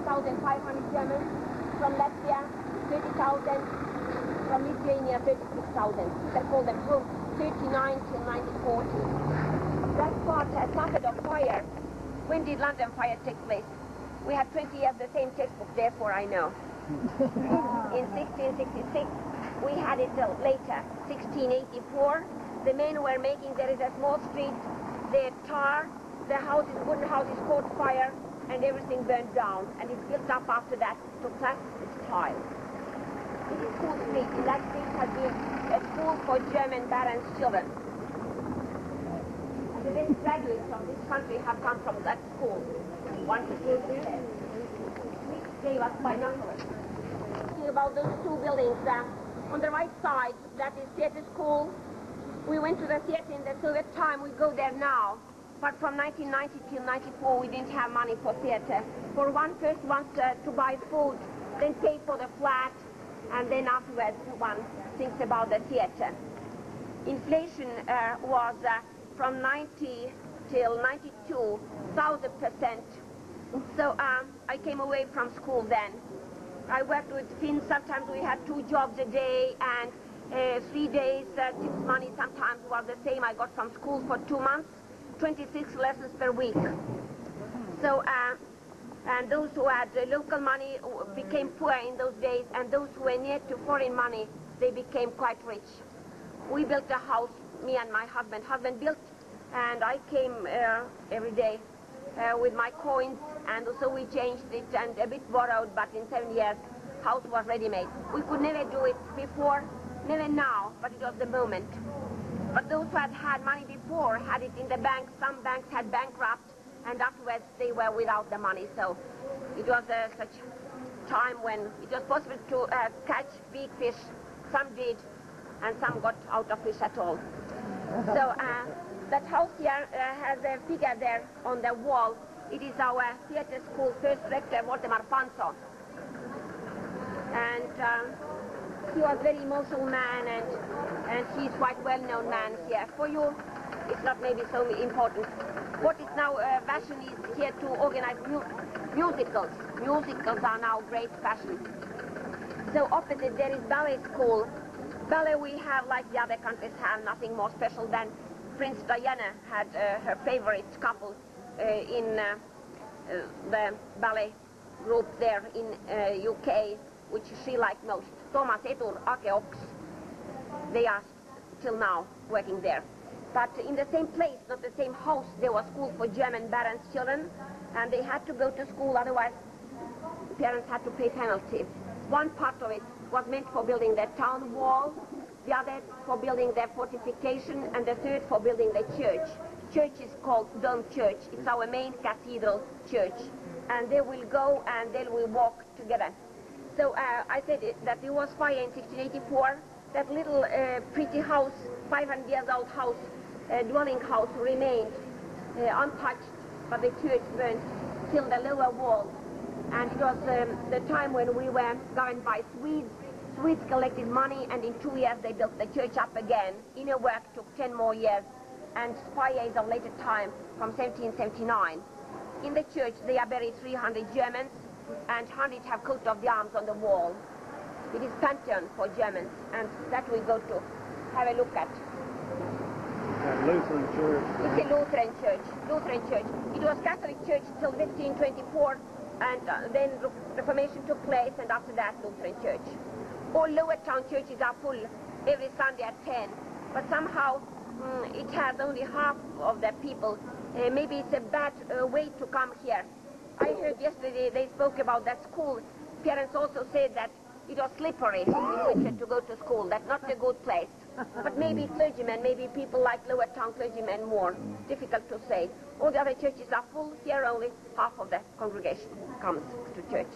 10,500 Germans. From Latvia, 30,000. From Lithuania, 36,000. They call them home 39 till 1940. That part has suffered a fire. When did London fire take place? We had 20 years the same textbook, therefore I know. In 1666, we had it till later. 1684, the men were making, there is a small street, the tar, the houses, wooden houses caught fire, and everything burned down. And it built up after that to plastic tile. This is School Street. In that street has been a school for German parents' children. And the best graduates from this country have come from that school. One to two years. Which gave us binoculars. Thinking about those two buildings, on the right side, that is theater school. We went to the theater in the Soviet time. We go there now. But from 1990 till 94, we didn't have money for theater. For one first wants to buy food, then pay for the flat, and then afterwards one thinks about the theater. Inflation was from 90 till 92, 1,000%. So I came away from school then. I worked with Finns. Sometimes we had 2 jobs a day, and 3 days tips money sometimes was the same I got from school for 2 months, 26 lessons per week. So, and those who had local money became poor in those days, and those who were near to foreign money, they became quite rich. We built a house, me and my husband. Husband built, and I came every day with my coins, and so we changed it and a bit borrowed, but in 7 years, house was ready-made. We could never do it before, never now, but it was the moment. But those who had had money before had it in the bank. Some banks had bankrupt, and afterwards they were without the money. So it was such time when it was possible to catch big fish. Some did, and some got out of fish at all. So that house here has a figure there on the wall. It is our theater school first rector, Waldemar Panso. And he was a very emotional man, and he's quite well-known man here. For you, it's not maybe so important. What is now fashion is here to organize musicals. Musicals are now great fashion. So opposite there is ballet school. Ballet we have, like the other countries have, nothing more special than Prince Diana had her favorite couple in the ballet group there in UK, which she liked most. Thomas Etur, Ake Oks. They are till now working there. But in the same place, not the same house, there was school for German parents' children, and they had to go to school, otherwise parents had to pay penalty. One part of it was meant for building the town wall, the other for building the fortification, and the third for building the church. Church is called Dome Church. It's our main cathedral church. And they will go and they will walk together. So I said that there was fire in 1684. That little pretty house, 500 years old house, dwelling house remained untouched, but the church burned till the lower wall. And it was the time when we were governed by Swedes. Swedes collected money, and in 2 years they built the church up again. Inner work took 10 more years, and fire is of later time from 1779. In the church they are buried 300 Germans, and 100 have coat of the arms on the wall. It is Pantheon for Germans, and that we go to have a look at. Lutheran church. It's a Lutheran church. Lutheran church. It was Catholic church till 1524, and then Reformation took place, and after that Lutheran church. All lower town churches are full every Sunday at 10, but somehow it has only half of the people. Maybe it's a bad way to come here. I heard yesterday they spoke about that school. Parents also said that it was slippery in winter to go to school. That's not a good place. But maybe clergymen, maybe people like lower town clergymen more. Difficult to say. All the other churches are full. Here only half of the congregation comes to church.